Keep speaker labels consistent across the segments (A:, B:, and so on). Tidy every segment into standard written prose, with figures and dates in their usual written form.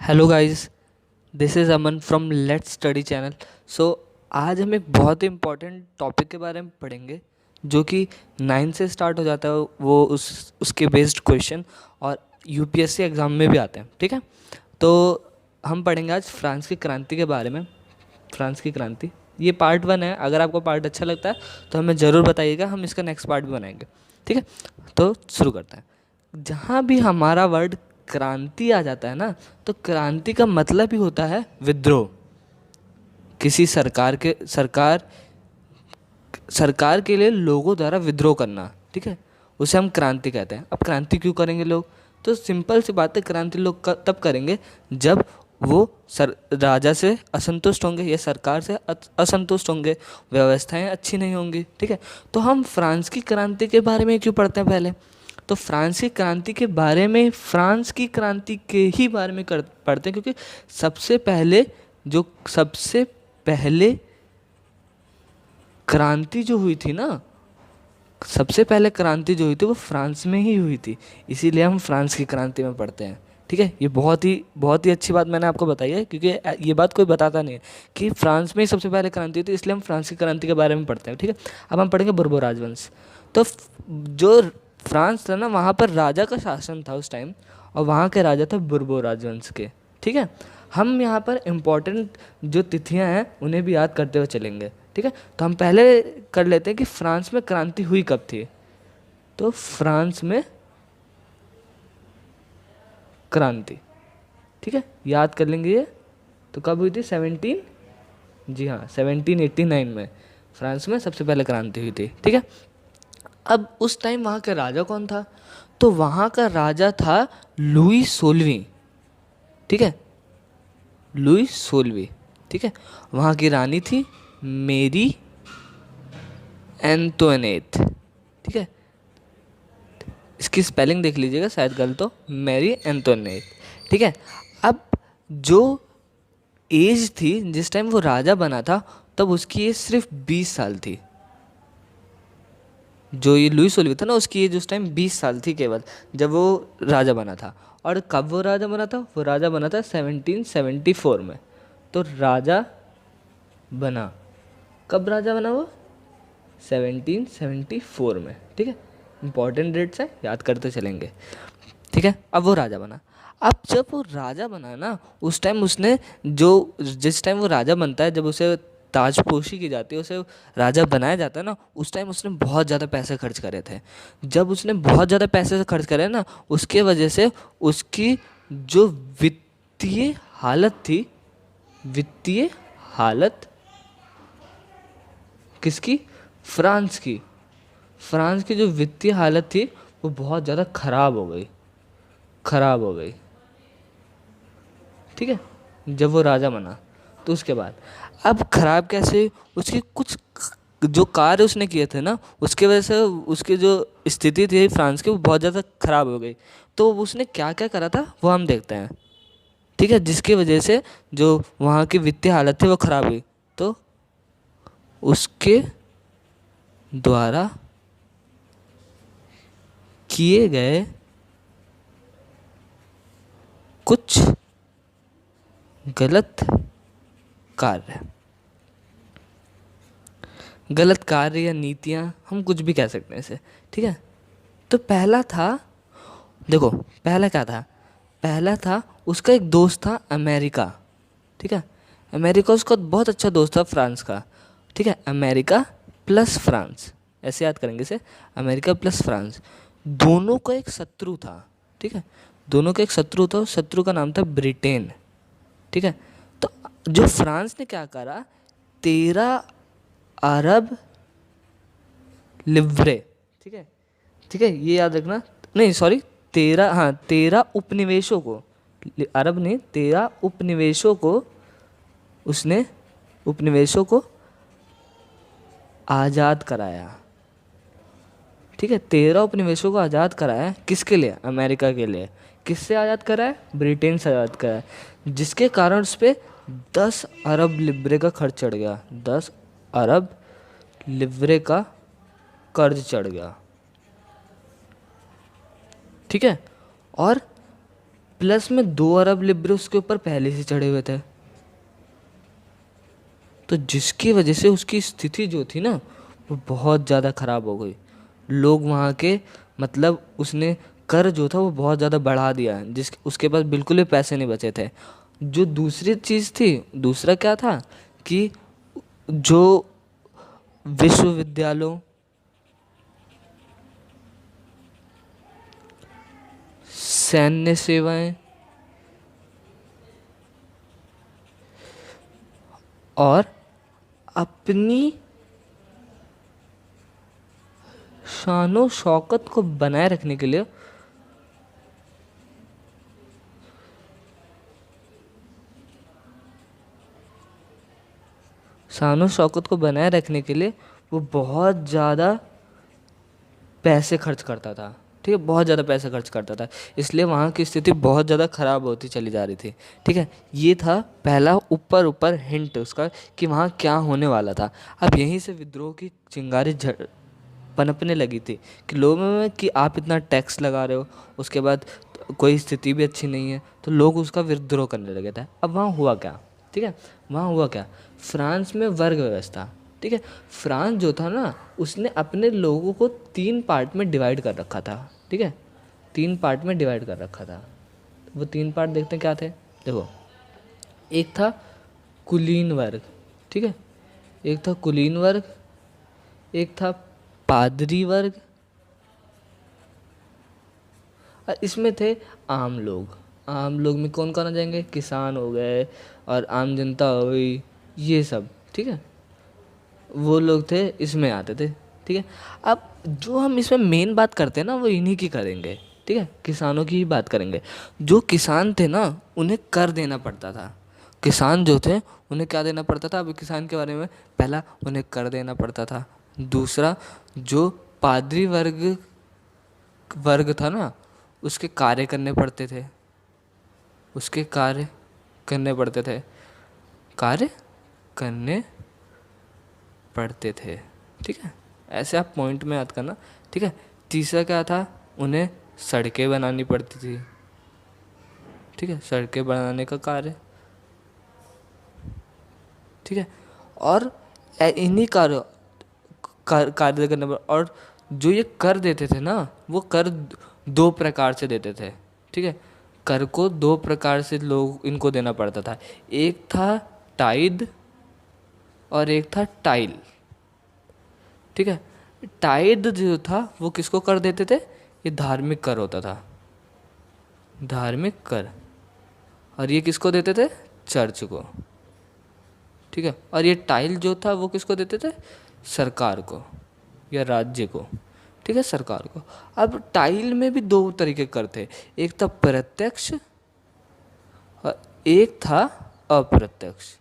A: Hello guys, this is Aman from let's study channel. So आज हम एक बहुत ही इम्पॉर्टेंट टॉपिक के बारे में पढ़ेंगे जो कि 9 से स्टार्ट हो जाता है। वो उसके बेस्ड क्वेश्चन और यूपीएससी एग्ज़ाम में भी आते हैं। ठीक है, तो हम पढ़ेंगे आज फ्रांस की क्रांति के बारे में। फ्रांस की क्रांति, ये पार्ट 1 है। अगर आपको पार्ट अच्छा लगता है तो हमें ज़रूर बताइएगा, हम इसका नेक्स्ट पार्ट भी बनाएंगे। ठीक है, तो शुरू करते हैं। जहाँ भी हमारा वर्ड क्रांति आ जाता है ना, तो क्रांति का मतलब ही होता है विद्रोह। किसी सरकार के लिए लोगों द्वारा विद्रोह करना। ठीक है, उसे हम क्रांति कहते हैं। अब क्रांति क्यों करेंगे लोग? तो सिंपल सी बात है, क्रांति लोग तब करेंगे जब वो राजा से असंतुष्ट होंगे या सरकार से असंतुष्ट होंगे, व्यवस्थाएं अच्छी नहीं होंगी। ठीक है, तो हम फ्रांस की क्रांति के बारे में क्यों पढ़ते हैं पहले? तो फ्रांस की क्रांति के बारे में, फ्रांस की क्रांति के ही बारे में पढ़ते हैं, क्योंकि सबसे पहले क्रांति जो हुई थी ना, सबसे पहले क्रांति जो हुई थी वो फ्रांस में ही हुई थी। इसीलिए हम फ्रांस की क्रांति में पढ़ते हैं। ठीक है, ये बहुत ही अच्छी बात मैंने आपको बताई है, क्योंकि ये बात कोई बताता नहीं है कि फ्रांस में ही सबसे पहले क्रांति हुई थी, इसलिए हम फ्रांस की क्रांति के बारे में पढ़ते हैं। ठीक है, अब हम पढ़ेंगे बुर्बो राजवंश। तो जो फ्रांस था ना, वहाँ पर राजा का शासन था उस टाइम, और वहाँ के राजा थे बुर्बो राजवंश के। ठीक है, हम यहाँ पर इम्पोर्टेंट जो तिथियाँ हैं उन्हें भी याद करते हुए चलेंगे। ठीक है, तो हम पहले कर लेते हैं कि फ्रांस में क्रांति हुई कब थी। तो फ्रांस में क्रांति, ठीक है, याद कर लेंगे ये। तो कब हुई थी? 17, जी हाँ, 1789 में फ्रांस में सबसे पहले क्रांति हुई थी। ठीक है, अब उस टाइम वहाँ का राजा कौन था? तो वहाँ का राजा था लुई 16वीं। ठीक है, लुई 16वीं। ठीक है, वहाँ की रानी थी मेरी एंटोनेट। ठीक है, इसकी स्पेलिंग देख लीजिएगा, शायद गलत हो, मैरी एंटोनेट। ठीक है, अब जो एज थी जिस टाइम वो राजा बना था, तब उसकी एज सिर्फ 20 साल थी। जो ये लुई 16वीं था ना, उसकी एज उस टाइम 20 साल थी केवल, जब वो राजा बना था। और कब वो राजा बना था? वो राजा बना था 1774 में। तो राजा बना, कब राजा बना वो? 1774 में। ठीक है, इंपॉर्टेंट डेट्स है, याद करते चलेंगे। ठीक है, अब वो राजा बना। अब जब वो राजा बना ना, उस टाइम उसने जिस टाइम वो राजा बनता है, जब उसे ताजपोशी की जाती है, उसे राजा बनाया जाता है ना, उस टाइम उसने बहुत ज़्यादा पैसे खर्च करे थे। जब उसने बहुत ज़्यादा पैसे खर्च करे ना, उसके वजह से उसकी जो वित्तीय हालत थी, वित्तीय हालत किसकी? फ्रांस की। फ्रांस की जो वित्तीय हालत थी वो बहुत ज़्यादा खराब हो गई, खराब हो गई। ठीक है, जब वो राजा बना, तो उसके बाद अब खराब कैसे? उसकी कुछ जो कार्य उसने किए थे ना, उसके वजह से उसकी जो स्थिति थी फ्रांस की, वो बहुत ज़्यादा खराब हो गई। तो उसने क्या क्या करा था वो हम देखते हैं। ठीक है, जिसकी वजह से जो वहाँ की वित्तीय हालत थी वो खराब हुई। तो उसके द्वारा किए गए कुछ गलत कार्य, गलत कार्य या नीतियाँ, हम कुछ भी कह सकते हैं इसे। ठीक है, तो पहला था, देखो पहला क्या था? पहला था उसका एक दोस्त था अमेरिका। ठीक है, अमेरिका उसका बहुत अच्छा दोस्त था फ्रांस का। ठीक है, अमेरिका प्लस फ्रांस, ऐसे याद करेंगे इसे, अमेरिका प्लस फ्रांस, दोनों का एक शत्रु था। ठीक है, दोनों का एक शत्रु था, उस शत्रु का नाम था ब्रिटेन। ठीक है, तो जो फ्रांस ने क्या करा, 13 अरब लिव्रे, ठीक है, ठीक है, ये याद रखना, नहीं सॉरी, 13, हाँ 13 उपनिवेशों को, अरब नहीं, 13 उपनिवेशों को उसने, उपनिवेशों को आज़ाद कराया। ठीक है, 13 उपनिवेशों को आज़ाद कराया, किसके लिए? अमेरिका के लिए। किससे आज़ाद कराया? ब्रिटेन से आज़ाद कराया, जिसके कारण उस पर 10 अरब लिब्रे का खर्च चढ़ गया। 10 अरब लिब्रे का कर्ज चढ़ गया। ठीक है, और प्लस में 2 अरब लिब्रे उसके ऊपर पहले से चढ़े हुए थे। तो जिसकी वजह से उसकी स्थिति जो थी ना वो बहुत ज़्यादा ख़राब हो गई। लोग वहाँ के, मतलब उसने कर जो था वो बहुत ज़्यादा बढ़ा दिया, जिस उसके पास बिल्कुल भी पैसे नहीं बचे थे। जो दूसरी चीज़ थी, दूसरा क्या था कि जो विश्वविद्यालयों, सैन्य सेवाएं और अपनी शानो शौकत को बनाए रखने के लिए शानो शौकत को बनाए रखने के लिए वो बहुत ज़्यादा पैसे खर्च करता था। ठीक है, बहुत ज़्यादा पैसे खर्च करता था, इसलिए वहाँ की स्थिति बहुत ज़्यादा ख़राब होती चली जा रही थी। ठीक है, ये था पहला ऊपर ऊपर हिंट उसका कि वहाँ क्या होने वाला था। अब यहीं से विद्रोह की चिंगारी पनपने लगी थी कि लोगों में कि आप इतना टैक्स लगा रहे हो, उसके बाद कोई स्थिति भी अच्छी नहीं है, तो लोग उसका विद्रोह करने लगे थे। अब वहाँ हुआ क्या? ठीक है, वहाँ हुआ क्या, फ्रांस में वर्ग व्यवस्था। ठीक है, फ्रांस जो था ना उसने अपने लोगों को 3 पार्ट में डिवाइड कर रखा था। ठीक है, 3 पार्ट में डिवाइड कर रखा था। वो 3 पार्ट देखते हैं क्या थे। देखो, एक था कुलीन वर्ग। ठीक है, एक था कुलीन वर्ग, एक था पादरी वर्ग, और इसमें थे आम लोग। आम लोग में कौन कौन आ जाएंगे? किसान हो गए और आम जनता हो गई, ये सब। ठीक है, वो लोग थे, इसमें आते थे। ठीक है, अब जो हम इसमें मेन बात करते हैं ना वो इन्हीं की करेंगे। ठीक है, किसानों की ही बात करेंगे। जो किसान थे ना उन्हें कर देना पड़ता था। किसान जो थे उन्हें क्या देना पड़ता था? अभी किसान के बारे में, पहला उन्हें कर देना पड़ता था। दूसरा, जो पादरी वर्ग वर्ग था ना उसके कार्य करने पड़ते थे, उसके कार्य करने पड़ते थे, कार्य करने पढ़ते थे। ठीक है, ऐसे आप पॉइंट में याद करना। ठीक है, तीसरा क्या था? उन्हें सड़कें बनानी पड़ती थी। ठीक है, सड़कें बनाने का कार्य। ठीक है, और इन्हीं कार्य करने पर, और जो ये कर देते थे ना वो कर 2 प्रकार से देते थे। ठीक है, कर को 2 प्रकार से लोग इनको देना पड़ता था। एक था टाइद और एक था टाइल। ठीक है, टाइद जो था वो किसको कर देते थे? ये धार्मिक कर होता था, धार्मिक कर। और ये किसको देते थे? चर्च को। ठीक है, और ये टाइल जो था वो किसको देते थे? सरकार को या राज्य को। ठीक है, सरकार को। अब टाइल में भी 2 तरीके कर थे, एक था प्रत्यक्ष और एक था अप्रत्यक्ष।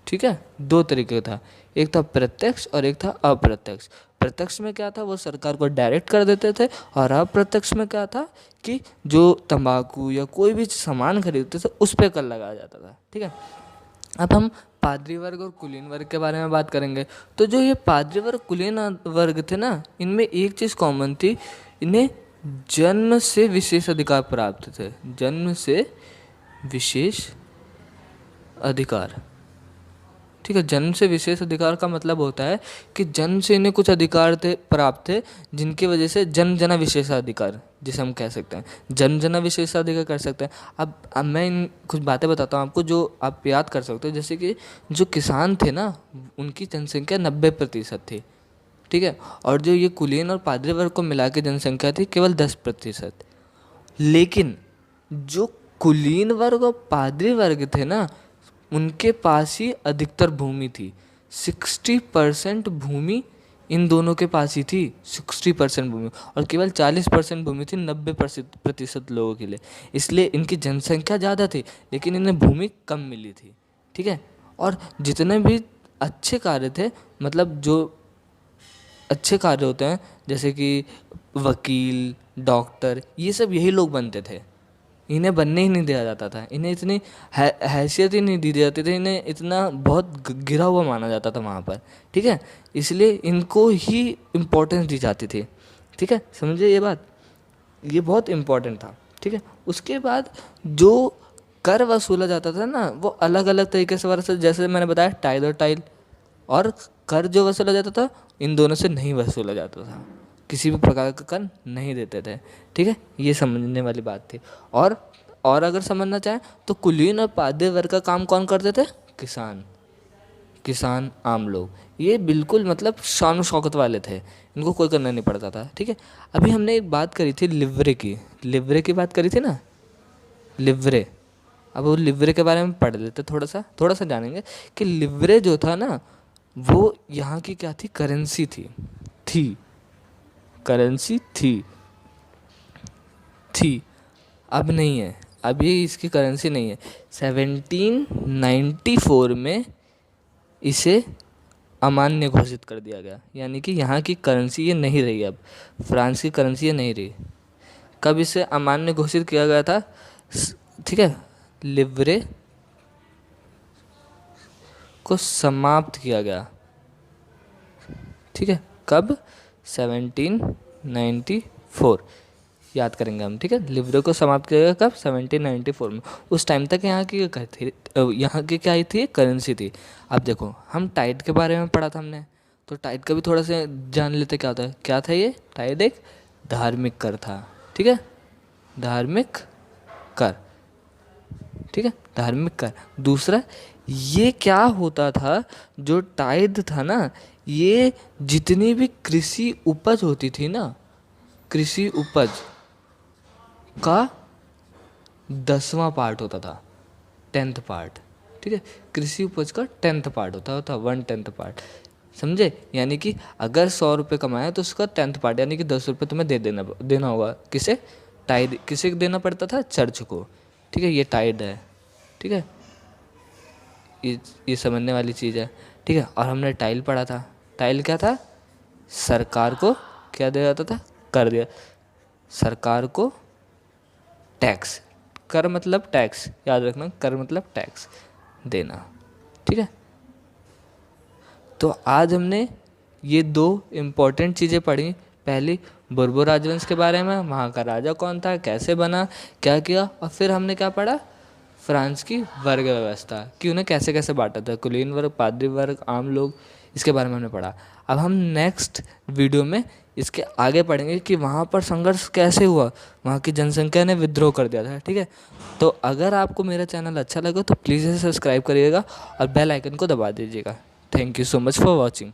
A: ठीक है, 2 तरीके था, एक था प्रत्यक्ष और एक था अप्रत्यक्ष। प्रत्यक्ष में क्या था? वो सरकार को डायरेक्ट कर देते थे, और अप्रत्यक्ष में क्या था कि जो तंबाकू या कोई भी सामान खरीदते थे उस पर कर लगाया जाता था। ठीक है, अब हम पादरी वर्ग और कुलीन वर्ग के बारे में बात करेंगे। तो जो ये पादरी वर्ग कुलीन वर्ग थे ना, इनमें एक चीज़ कॉमन थी, इन्हें जन्म से विशेष अधिकार प्राप्त थे। जन्म से विशेष अधिकार। ठीक है, जन्म से विशेष अधिकार का मतलब होता है कि जन्म से इन्हें कुछ अधिकार थे, प्राप्त थे, जिनकी वजह से जन्म जना विशेषाधिकार जिसे हम कह सकते हैं, जन्म जना विशेषाधिकार कर सकते हैं। अब मैं इन कुछ बातें बताता हूँ आपको जो आप याद कर सकते हो। जैसे कि जो किसान थे ना उनकी जनसंख्या 90% थी। ठीक है, और जो ये कुलीन और पादरी वर्ग को मिला के जनसंख्या थी केवल 10%। लेकिन जो कुलीन वर्ग और पादरी वर्ग थे ना उनके पास ही अधिकतर भूमि थी। 60% भूमि इन दोनों के पास ही थी, 60% भूमि, और केवल 40% भूमि थी 90% लोगों के लिए। इसलिए इनकी जनसंख्या ज़्यादा थी लेकिन इन्हें भूमि कम मिली थी। ठीक है, और जितने भी अच्छे कार्य थे, मतलब जो अच्छे कार्य होते हैं जैसे कि वकील, डॉक्टर, ये सब यही लोग बनते थे। इन्हें बनने ही नहीं दिया जाता था, इन्हें इतनी हैसियत ही नहीं दी जाती थी, इन्हें इतना बहुत गिरा हुआ माना जाता था वहाँ पर। ठीक है, इसलिए इनको ही इम्पोर्टेंस दी जाती थी। ठीक है, समझे ये बात। ये बहुत इम्पोर्टेंट था, ठीक है। उसके बाद जो कर वसूला जाता था ना वो अलग अलग तरीके से वसूला, जैसे मैंने बताया टाइल और टाइल, और कर जो वसूला जाता था इन दोनों से नहीं वसूला जाता था, किसी भी प्रकार का कर नहीं देते थे, ठीक है। ये समझने वाली बात थी। और अगर समझना चाहें तो कुलीन और पादे वर्ग का काम कौन करते थे? किसान, किसान आम लोग, ये बिल्कुल मतलब शान शौकत वाले थे, इनको कोई करना नहीं पड़ता था, ठीक है। अभी हमने एक बात करी थी लिव्रे की, लिव्रे की बात करी थी ना, लिव्रे। अब वो लिव्रे के बारे में पढ़ लेते, थोड़ा सा जानेंगे कि लिव्रे जो था ना वो यहाँ की क्या थी? करेंसी थी करेंसी थी। अब नहीं है, अब ये इसकी करेंसी नहीं है। 1794 में इसे अमान्य घोषित कर दिया गया, यानी कि यहाँ की करेंसी ये नहीं रही, अब फ्रांस की करेंसी ये नहीं रही। कब इसे अमान्य घोषित किया गया था? ठीक है, लिव्रे को समाप्त किया गया, ठीक है। कब? 1794, याद करेंगे हम, ठीक है। लिव्रे को समाप्त किया गया कब? 1794 में। उस टाइम तक यहाँ की क्या ही थी? करेंसी थी। अब देखो, हम टाइड के बारे में पढ़ा था हमने, तो टाइड का भी थोड़ा सा जान लेते क्या होता है। क्या था ये? टाइड एक धार्मिक कर था, ठीक है, धार्मिक कर, ठीक है, धार्मिक कर। दूसरा, ये क्या होता था, जो टाइड था ना, ये जितनी भी कृषि उपज होती थी ना, कृषि उपज का 10वां पार्ट होता था, 10th पार्ट, ठीक है। कृषि उपज का 10th पार्ट होता था, 1/10 पार्ट, समझे। यानी कि अगर 100 रुपये कमाया तो उसका 10th पार्ट यानी कि 10 रुपये तुम्हें देना होगा। किसे? टाइड, किसे देना पड़ता था? चर्च को, ठीक है। ये टाइड है, ठीक है, ये समझने वाली चीज़ है, ठीक है। और हमने टाइल पढ़ा था, टाइल क्या था? सरकार को क्या दिया जाता था? कर दिया, सरकार को टैक्स, कर मतलब टैक्स, याद रखना, कर मतलब टैक्स देना, ठीक है। तो आज हमने ये 2 इम्पोर्टेंट चीज़ें पढ़ी। पहली, बोर्बो राजवंश के बारे में, वहाँ का राजा कौन था, कैसे बना, क्या किया। और फिर हमने क्या पढ़ा? फ्रांस की वर्ग व्यवस्था, कि उन्हें कैसे कैसे बांटा था, कुलीन वर्ग, पादरी वर्ग, आम लोग, इसके बारे में हमने पढ़ा। अब हम नेक्स्ट वीडियो में इसके आगे पढ़ेंगे कि वहाँ पर संघर्ष कैसे हुआ, वहाँ की जनसंख्या ने विद्रोह कर दिया था, ठीक है। तो अगर आपको मेरा चैनल अच्छा लगा तो प्लीज़ इसे सब्सक्राइब करिएगा और बेल आइकन को दबा दीजिएगा। Thank you so much for watching.